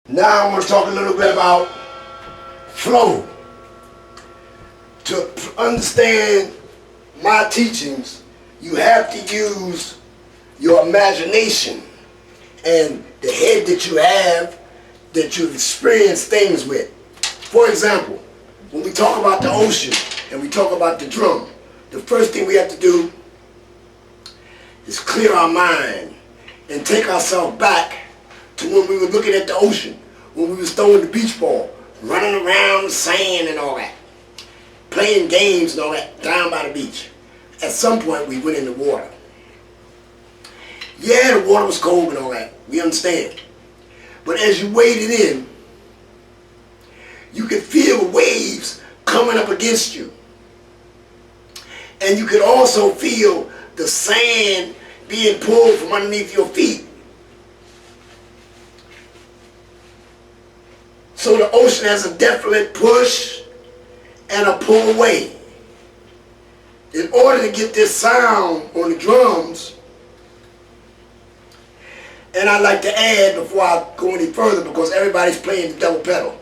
Now I want to talk a little bit about flow. To understand my teachings, you have to use your imagination and the head that you have, that you've experienced things with. For example, when we talk about the ocean and we talk about the drum, the first thing we have to do is clear our mind and take ourselves back to when we were looking at the ocean, when we was throwing the beach ball, running around the sand and all that, playing games and all that down by the beach. At some point we went in the water. Yeah, the water was cold and all that, we understand. But as you waded in, you could feel the waves coming up against you. And you could also feel the sand being pulled from underneath your feet. So the ocean has a definite push and a pull away. In order to get this sound on the drums, and I'd like to add before I go any further, because everybody's playing the double pedal,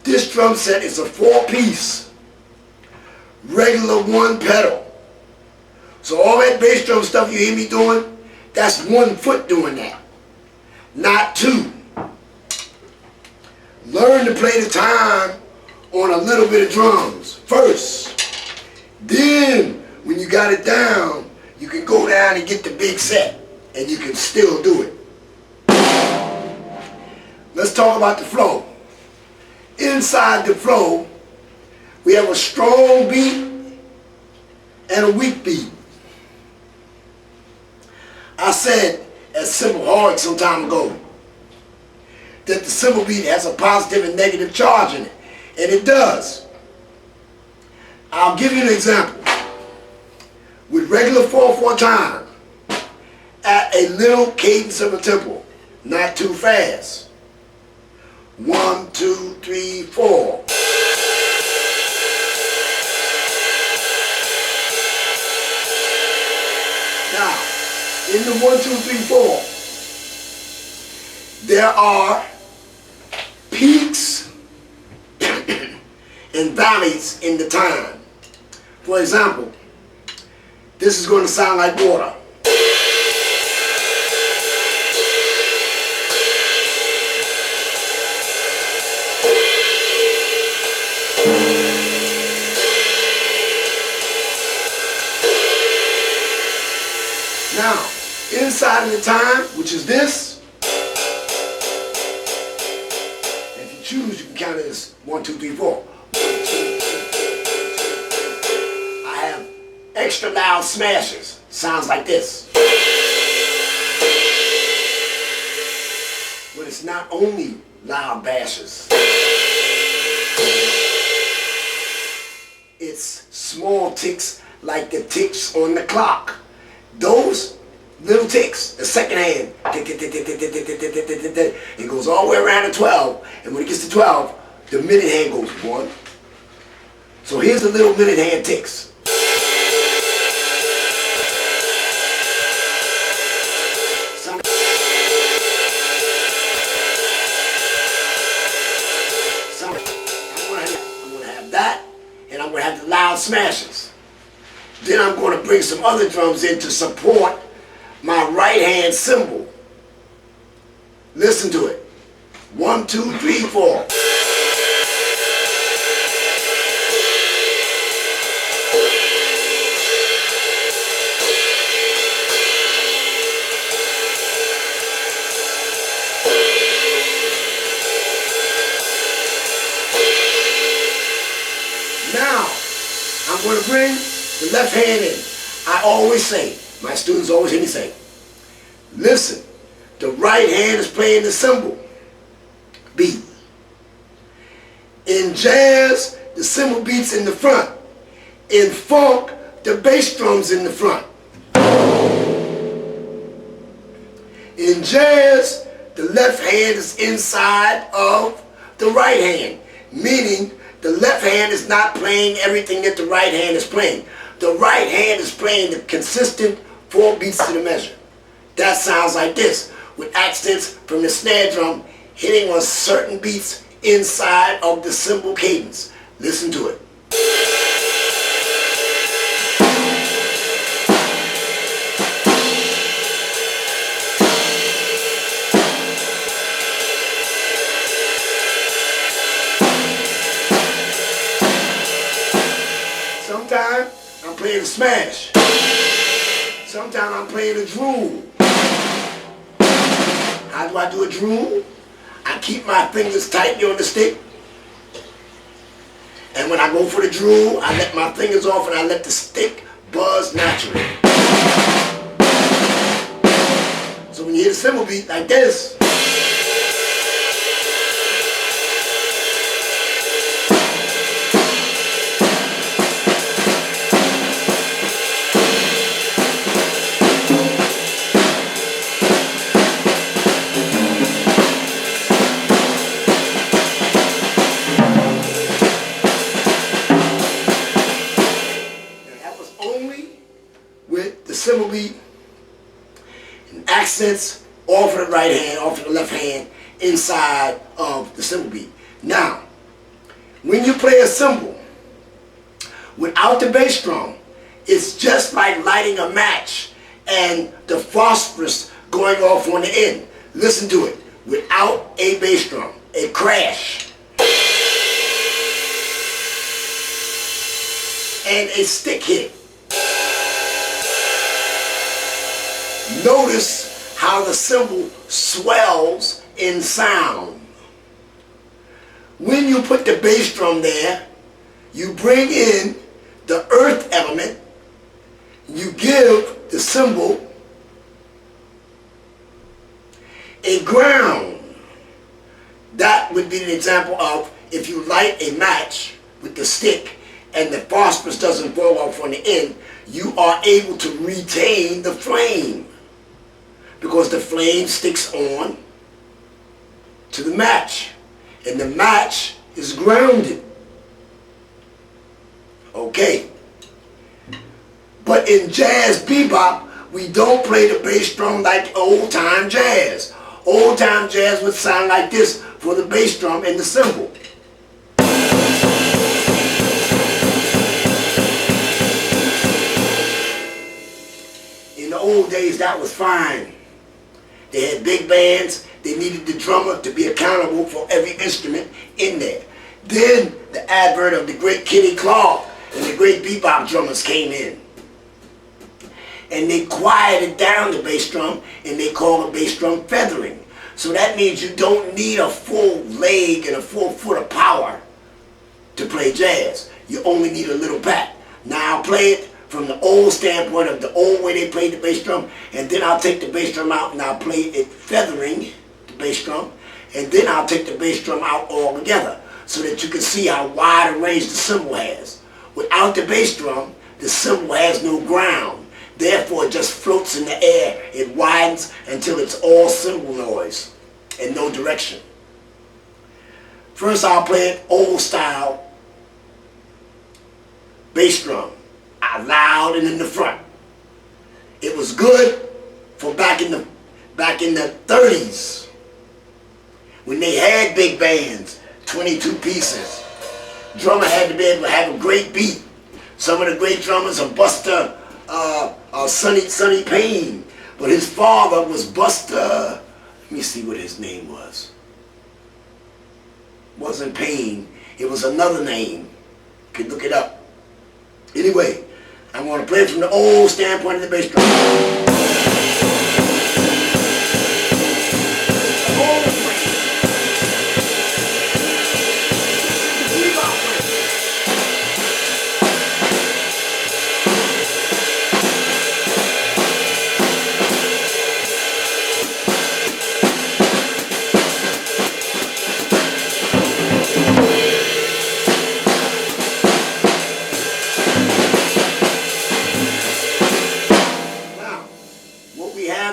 this drum set is a 4-piece, regular 1 pedal. So all that bass drum stuff you hear me doing, that's 1 foot doing that, not 2. Learn to play the time on a little bit of drums first. Then, when you got it down, you can go down and get the big set, and you can still do it. Let's talk about the flow. Inside the flow, we have a strong beat and a weak beat. I said at Simple Hard some time ago that the simple beat has a positive and negative charge in it, and it does. I'll give you an example. With regular 4/4 time, at a little cadence of a tempo, not too fast. 1, 2, 3, 4. Now, in the 1, 2, 3, 4, there are peaks and valleys in the time. For example, this is going to sound like water. Now, inside of the time, which is this, if you choose, you can count it as 1, 2, 3, 4. I have extra loud smashes. Sounds like this. But it's not only loud bashes. It's small ticks like the ticks on the clock. Those little ticks, the second hand, it goes all the way around to 12, and when it gets to 12, the minute hand goes 1. So here's the little minute hand ticks. I'm going to have that, and I'm going to have the loud smashes. Then I'm going to bring some other drums in to support my right hand cymbal. Listen to it. 1, 2, 3, 4. Now, I'm going to bring the left hand in. I always say, my students always hear me say, listen, the right hand is playing the cymbal beat. In jazz, the cymbal beat's in the front. In funk, the bass drum's in the front. In jazz, the left hand is inside of the right hand, meaning the left hand is not playing everything that the right hand is playing. The right hand is playing the consistent 4 beats to the measure. That sounds like this, with accents from the snare drum hitting on certain beats inside of the cymbal cadence. Listen to it. Sometimes I'm playing a smash. Sometimes I'm playing a drool. How do I do a drool? I keep my fingers tightly on the stick. And when I go for the drool, I let my fingers off and I let the stick buzz naturally. So when you hear the cymbal beat like this, with the cymbal beat and accents off of the right hand, off of the left hand, inside of the cymbal beat. Now, when you play a cymbal without the bass drum, it's just like lighting a match and the phosphorus going off on the end. Listen to it. Without a bass drum, a crash and a stick hit. Notice how the cymbal swells in sound. When you put the bass drum there, you bring in the earth element, you give the cymbal a ground. That would be an example of if you light a match with the stick and the phosphorus doesn't fall off on the end, you are able to retain the flame, because the flame sticks on to the match, and the match is grounded. Okay. But in jazz bebop, we don't play the bass drum like old-time jazz. Old-time jazz would sound like this for the bass drum and the cymbal. In the old days, that was fine. They had big bands. They needed the drummer to be accountable for every instrument in there. Then the advent of the great Kenny Clark and the great bebop drummers came in. And they quieted down the bass drum, and they call the bass drum feathering. So that means you don't need a full leg and a full foot of power to play jazz. You only need a little pat. Now I'll play it from the old standpoint of the old way they played the bass drum, and then I'll take the bass drum out and I'll play it feathering the bass drum, and then I'll take the bass drum out altogether so that you can see how wide a range the cymbal has. Without the bass drum, the cymbal has no ground. Therefore, it just floats in the air. It widens until it's all cymbal noise and no direction. First, I'll play it old style bass drum. Loud and in the front. It was good for back in the 30s when they had big bands, 22 pieces. Drummer had to be able to have a great beat. Some of the great drummers are Buster Sonny Payne, but his father was Buster. Let me see what his name was. Wasn't Payne. It was another name. You can look it up. Anyway, I'm going to play it from the old standpoint of the bass drum.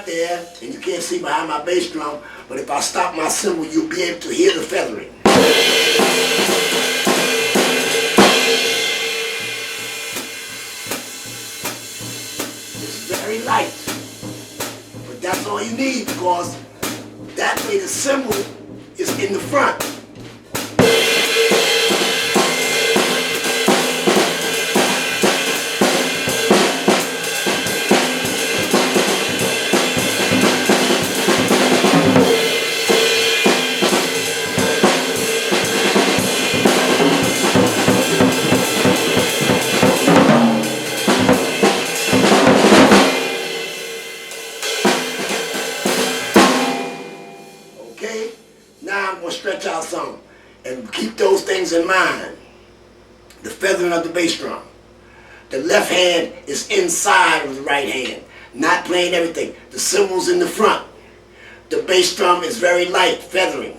There, and you can't see behind my bass drum, but if I stop my cymbal, you'll be able to hear the feathering. It's very light, but that's all you need, because that way the cymbal is in the front. Okay? Now I'm going to stretch out some. And keep those things in mind. The feathering of the bass drum. The left hand is inside of the right hand. Not playing everything. The cymbals in the front. The bass drum is very light, feathering.